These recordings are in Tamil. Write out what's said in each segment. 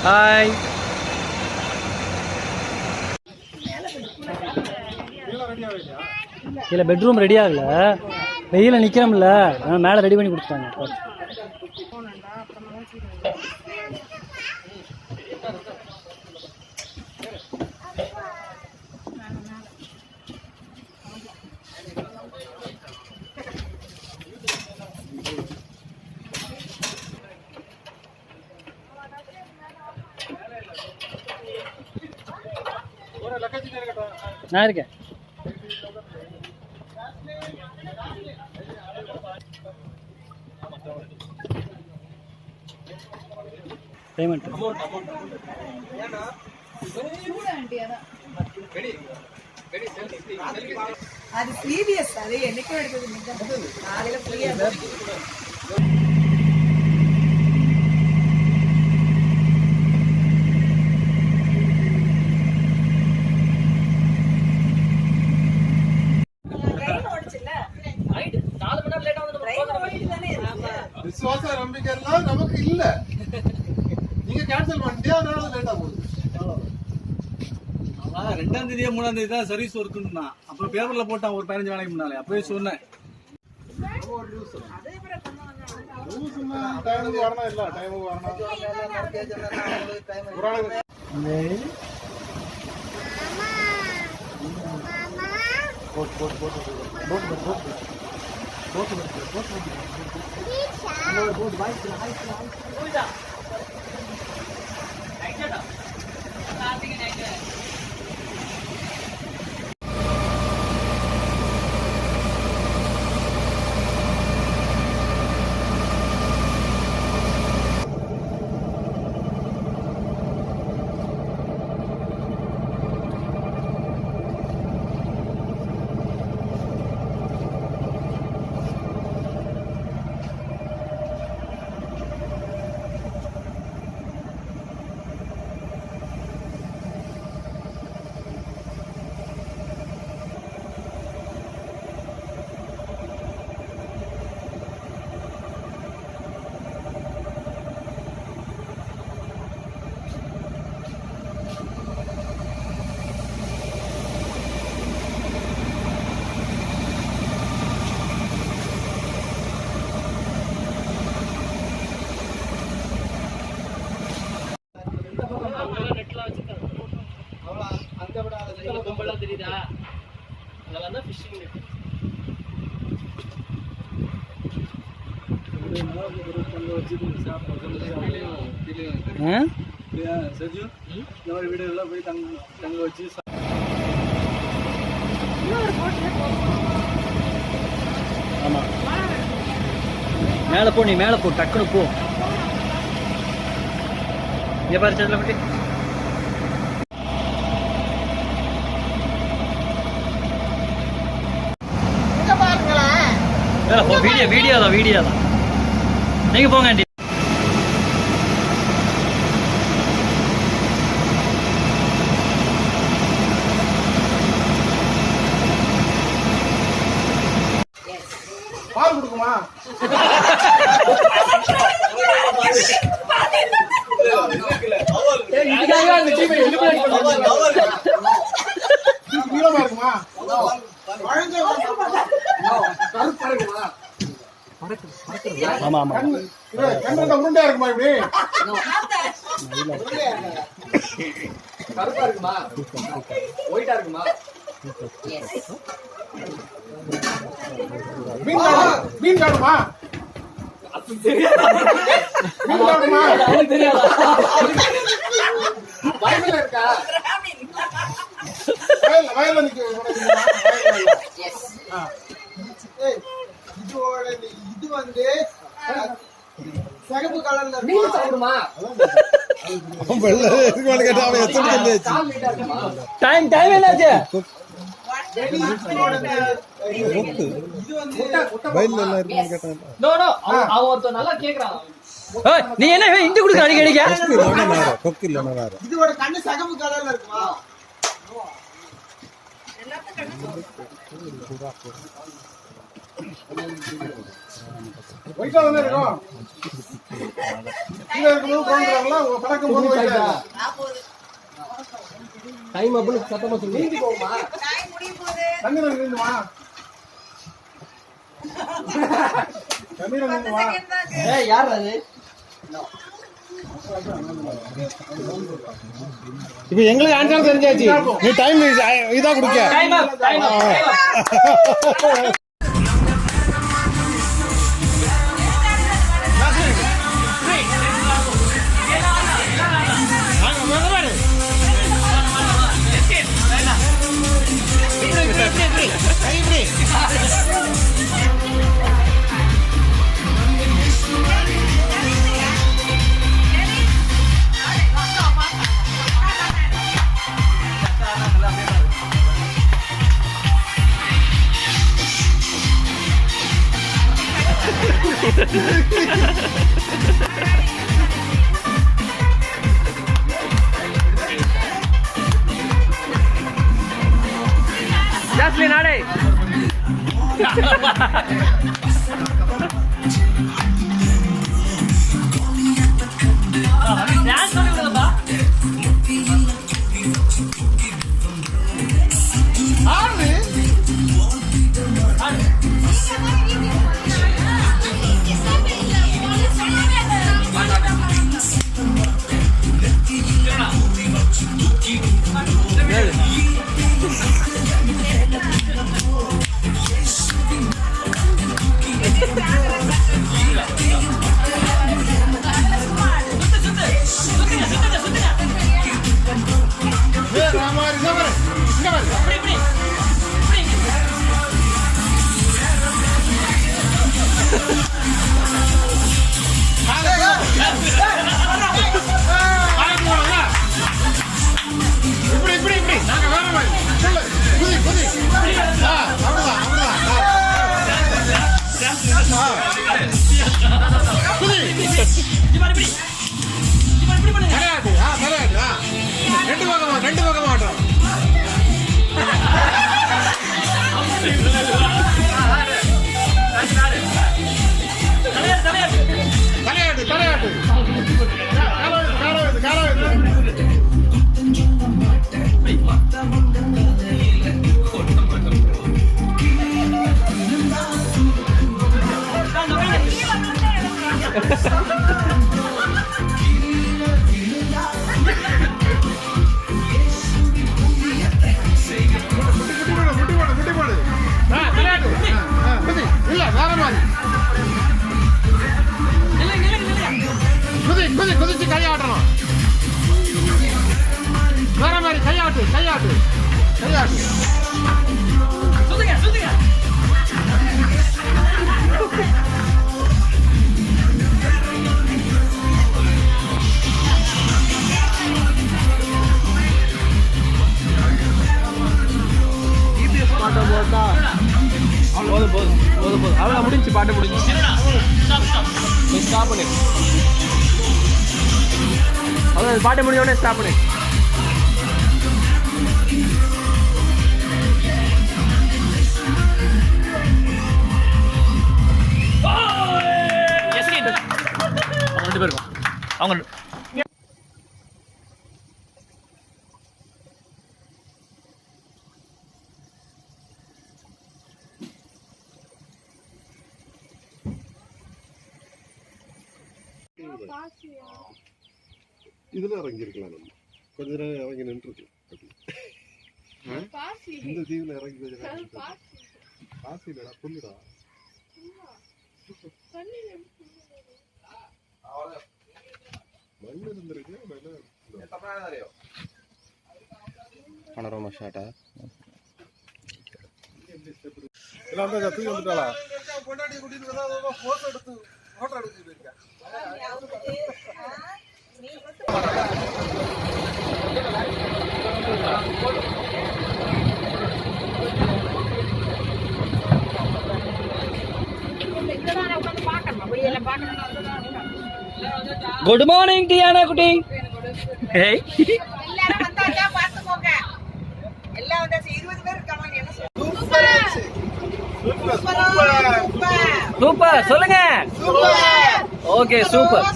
ஹாய். இல்லை பெட்ரூம் ரெடி ஆகல, வெயில நிற்கிறோம்ல, மேலே ரெடி பண்ணி கொடுத்துட்டாங்க. நான் இருக்கேன். பேமெண்ட் அது சீரியஸ். அது என்னைக்கும் எடுத்தது காலையில புரியாது. விசுவாச நம்பிக்கைலாம் நமக்கு இல்ல. நீங்க கேன்சல் பண்ணிட்டே அதனால லேட்டா போகுது. 2ஆம் தேதியா 3ஆம் தேதி தான் சர்வீஸ் ஒர்க்குன்னா, அப்புறம் பேப்பர்ல போட்டான் ஒரு 15 நாளைக்கு முன்னாலே. அப்பவே சொன்னேன் டைமுக்கு வரணும், இல்ல டைமுக்கு வரணும். தெரியுதா? அதெல்லாம் தான் ஃபிஷிங் நெட். சஜு இந்த மாதிரி வீடுகள்லாம் போய் தங்க வச்சு ஆமாம். மேலே போ, நீ மேலே போ, டக்குனு போ. இங்கே பாரு சதில் பட்டி. வீடியோ தான் நீங்க போங்க ஆண்டி. பால் கொடுக்குமா? இருக்குமா? ஆமா ஆமா. உருண்டையா இருக்குமா? இப்படி கருப்பா இருக்குமா? ஒயிட்டா இருக்குமா? மீன் காணுமா? வயல்ல இருக்கா? வயல்ல நிக்க. இது வந்து சிகப்பு கலர்ல நீங்க சாப்பிடுமா? டைம் என்னாச்சு? நீ என்ன இந்தி குடுக்க அடிக்கடிக்க? இதோட கண்ணு சிகப்பு கலர்ல இருக்குமா? ஒயிட்டா தானே இருக்கும். கீழே இருக்கும்போது போன்றாங்களா பறக்கும் போது ஒயிட்டா டைம் அப்படின்னு சத்தமா சொல்லி நீந்தி போகுமா? டைம் முடிய போகுது. தண்ணீர் நின்றுமா தண்ணீர் 10 நின்றுமா செகண்ட் தான் இருக்கு. ஏய் யார் அது? இப்போ எங்களுக்கு ஆன்சர் தெரிஞ்சாச்சு. நீ டைம் இதா குடிக்க. டைம் அப் டைம் அப் ஜாஸ்மின் நாடே டான்ஸ் பண்ணுங்கப்பா ரெண்டு பக்கம் மாட்டோம் தலையாட்டு தலையாட்டு இல்ல வேற மாதிரி குதிச்சு கையாட்டணும் வேற மாதிரி கையாட்டு கையாட்டு கையாட்டு சுத்துங்க சுத்துங்க பாட்ட போட்டா போதும் போதும் போதும் போதும் அவ்வளோ முடிஞ்சு பாட்டு முடிஞ்சு ஸ்டாப் பண்ணு அவ்வளோ பாட்டு முடிஞ்ச உடனே ஸ்டாப் பண்ணு அவங்க 2 பேரும் அவங்க இதுல இறங்கி இருக்கலாம் நம்ம கொஞ்ச நேரம் இறங்கி நின்று இந்த தீவுல இறங்கி கொஞ்ச நேரம் காசு இல்லடா புல்லுடா மண் இருந்திருக்கு பனரோமா ஷாட்டா எல்லாம் தான் தூக்கி வந்துட்டாளா பொண்டாட்டி கூட்டிட்டு வந்தா போட்டோ எடுத்து இருக்கேன் குட் மார்னிங் டியானா குட்டி ஏய் எல்லாரும் வந்தாச்சா பாத்துக்கோங்க. எல்லாம் வந்தாச்சு 20 பேர் இருக்காங்க. என்ன சொல்றீங்க? சூப்பரா இருந்துச்சு. சூப்பர் சொல்லுங்க. Okay super.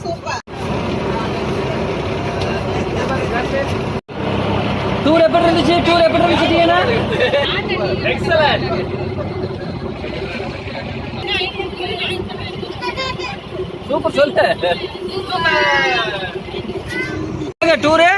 டூர் எப்படி இருந்துச்சு? டீனா? எக்ஸலன்ட். சூப்பர் சொல்லு. டூரு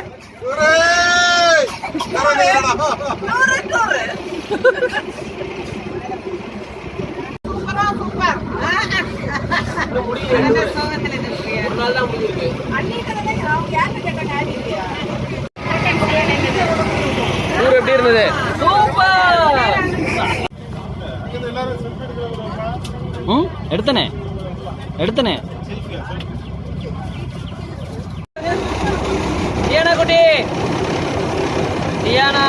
எப்படி இருந்தது? சூப்பர். எடுத்தனே டியானா குட்டி, டியானா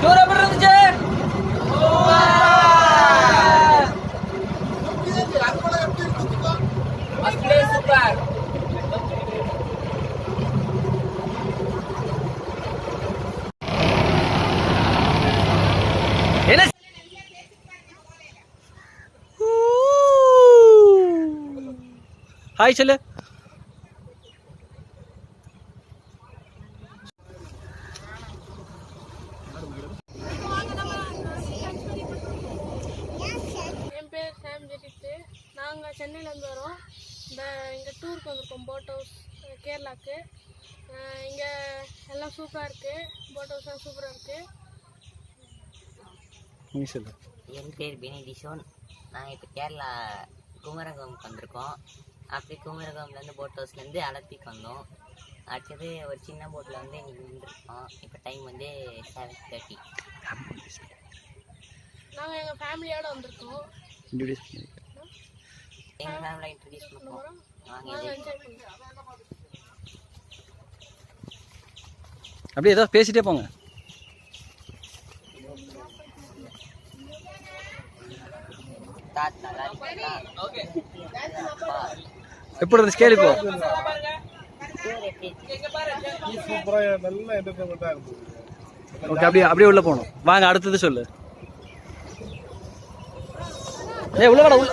டூர் எப்படி இருந்துச்சு? சூப்பர். என்ன ஹாய் சொல்லு. என் பேர் சாம் ஜெடித்து. நாங்கள் சென்னையிலேருந்து வரோம். இங்கே டூருக்கு வந்திருக்கோம், போட் ஹவுஸ் கேரளாவுக்கு. இங்கே எல்லாம் சூப்பராக இருக்குது, போட் ஹவுஸ்லாம் சூப்பராக இருக்குது. என் பேர் பெனிடிஷோன். நாங்கள் இப்போ கேரளா குமரகோமுக்கு வந்திருக்கோம். அப்படி குமரகோம்லேருந்து போட் ஹவுஸ்லேருந்து அலப்பிக்கு வந்தோம். அடுத்தது ஒரு சின்ன போட்டில் வந்து இன்றைக்கி நின்றுருக்கோம். இப்போ டைம் வந்து 7:30. நாங்கள் எங்கள் ஃபேமிலியோடு வந்திருக்கோம். எங்கள் ஃபேமிலியை இன்ட்ரடியூஸ் பண்ணுவோம். நாங்கள் என்ஜாய் பண்ணுறோம். அப்படியே ஏதோ பேசிட்டே போங்க. எப்படி இருந்துச்சு கேள்வி போ. ஓகே அப்படியே உள்ள போகணும். வாங்க அடுத்தது சொல்லு. உள்ள வாடா உள்ள.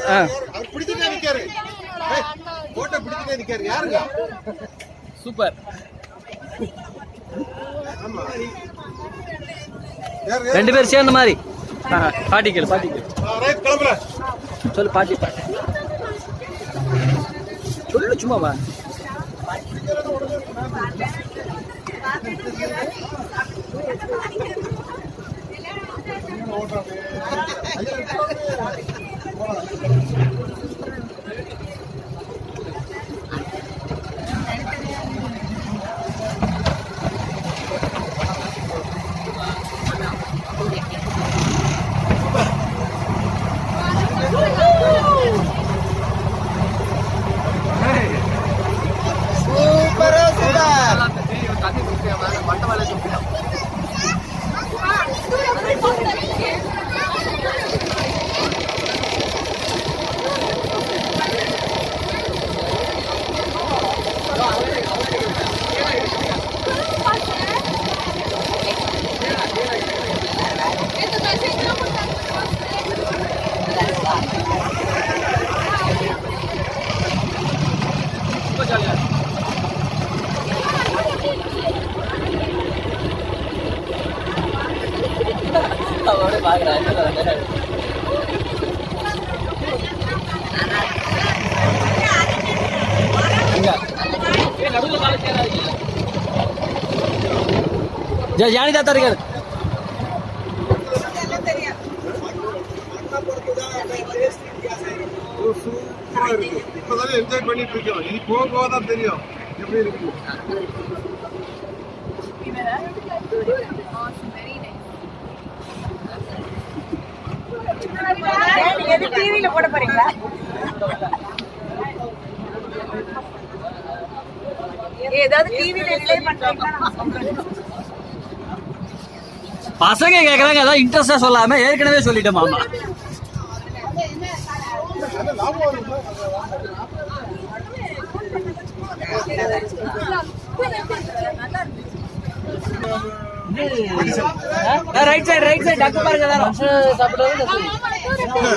சூப்பர். ரெண்டு பேரும் சேர்ந்த மாதிரி. பாட்டிக்கல் சொல்லு. பாட்டி சொல்லு சும்மா வா. ஜானி தாத்தா இருக்காரு. இப்பதான் என்ஜாய் பண்ணிட்டு இருக்கோம். இனி போகதான் தெரியும் எப்படி இருக்கு. டிவியில போட போறீங்களா? ஏதாவது டிவியில ரிலே பண்றீங்களா? பசங்க கேக்குறாங்க, அதான் இன்ட்ரெஸ்டா சொல்லாம ஏற்கனவே சொல்லிட்டேன் மாமா. ரைட் சைடு டக்கு பாருங்க எல்லாரும் சாப்பிடுறது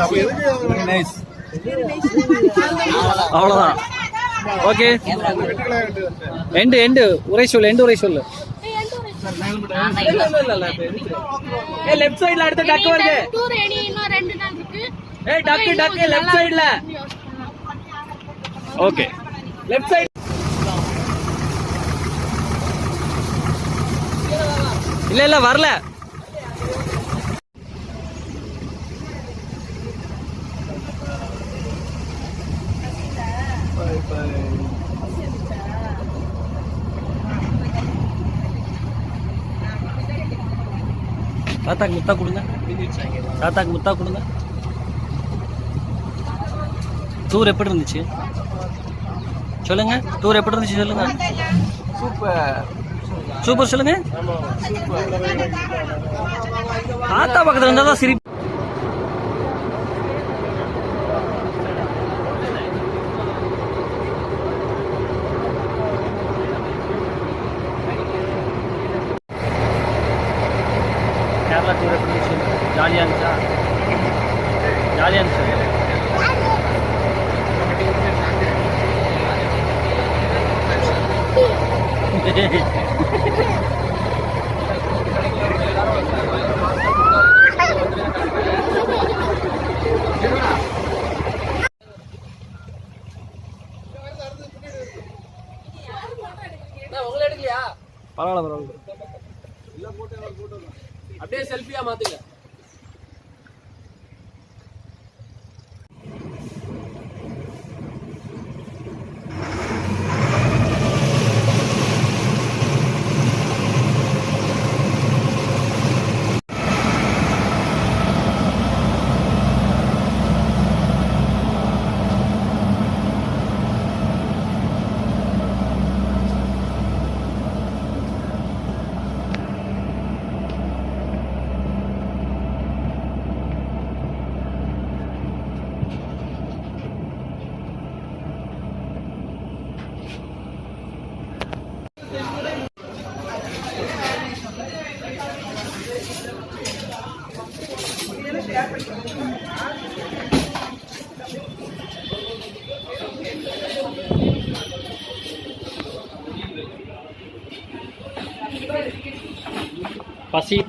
அப்ப எதுக்கு நைஸ். அவ்வளோதான். ஓகே. எண்டு உரை சொல்லு. லெஃப்ட் சைடுல அடுத்த டக்கு வருது. டூர் இனி இன்னும் 2 நாள் இருக்கு. டக்கு லெஃப்ட் சைடுல. ஓகே. Left side. இல்ல வரல. தாத்தாக்கு முத்தா கொடுங்க. டூர் எப்படி இருந்துச்சு சொல்லுங்க. சூப்பர் சொல்லுங்க. தாத்தா பக்கத்துல இருந்தா தான் சிரிப்பு. கேரளா டூர் எப்படி இருந்துச்சு? ஜாலியா இருந்துச்சா? உங்களை எடுக்கலையா? பரவாயில்ல. அப்படியே செல்ஃபியா மாத்துங்க.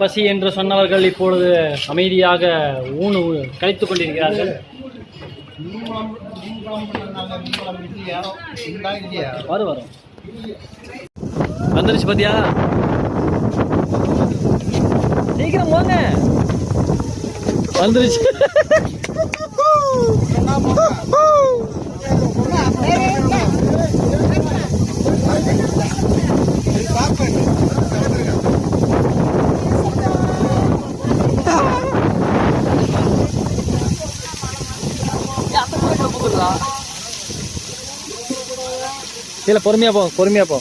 பசி என்று சொன்னவர்கள் இப்பொழுது அமைதியாக ஊனு கழித்துக் கொண்டிருக்கிறார்கள். வரும் வந்துருச்சு பாத்தியா? சீக்கிரம் போங்க. வந்துருச்சு. இல்ல பொறுமையா போ.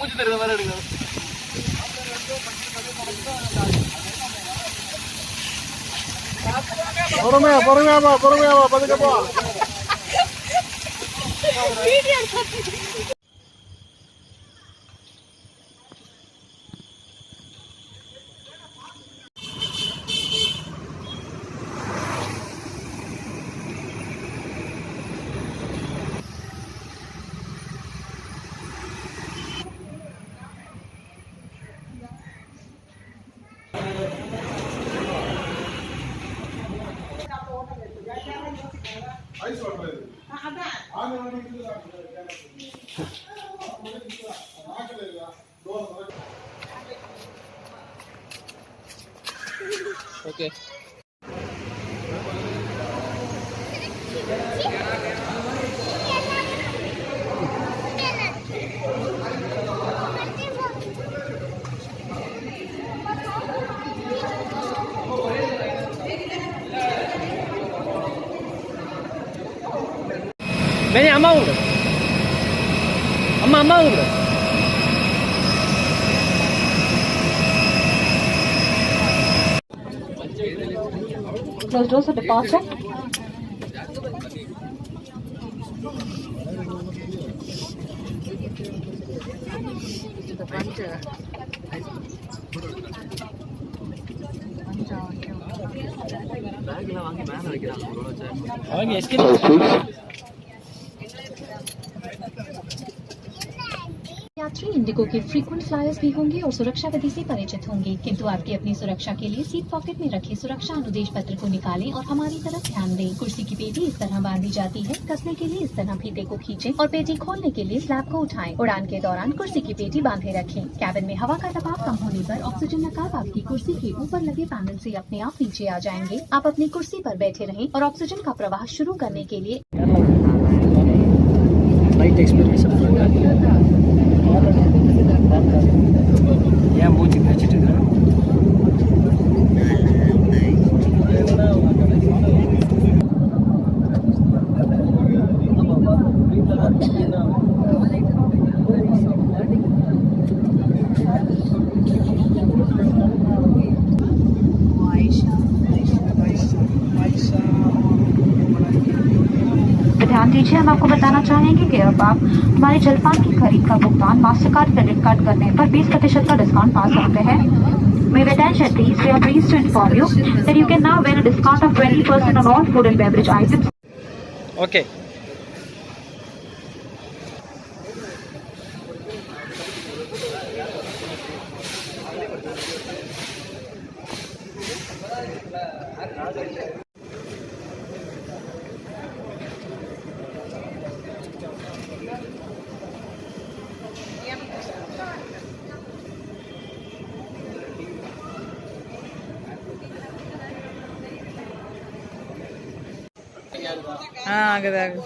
மூச்சு தருவ மாதிரி எடுக்கணும். பொறுமையா பதுக்க போ. ஐஸ் வாட்டர் இது. ஓகே. அம்மா கூப்பிடு. closed doors for departure. அவங்க எஸ்கேப் यात्री इंडिगो के फ्रीक्वेंट फ्लायर्स भी होंगे और सुरक्षा विधि से परिचित होंगे, किंतु आपकी अपनी सुरक्षा के लिए सीट पॉकेट में रखे सुरक्षा अनुदेश पत्र को निकालें और हमारी तरफ ध्यान दें। कुर्सी की पेटी इस तरह बांधी जाती है। कसने के लिए इस तरह फीते को खींचें और पेटी खोलने के लिए स्लैब को उठाएं। उड़ान के दौरान कुर्सी की पेटी बांधे रखें। कैबिन में हवा का दबाव कम होने पर ऑक्सीजन नकाब आपकी कुर्सी के ऊपर लगे पैनल से अपने आप नीचे आ जाएंगे। आप अपनी कुर्सी पर बैठे रहें और ऑक्सीजन का प्रवाह शुरू करने के लिए ஃப்ளைட் எக்ஸ்பீரியன்ஸ் ஏன் மூஞ்சி வச்சுட்டு இருக்காங்க? ध्यान दीजिए, हम आपको बताना चाहेंगे कि अब आप हमारे जलपान की खरीद का भुगतान मास्टर कार्ड क्रेडिट कार्ड करने पर 20% का डिस्काउंट पा सकते हैं। May we attention please, we are pleased to inform you that you can now win a discount of 20% on all food and beverage items. Okay ஆகுது ஆகுது.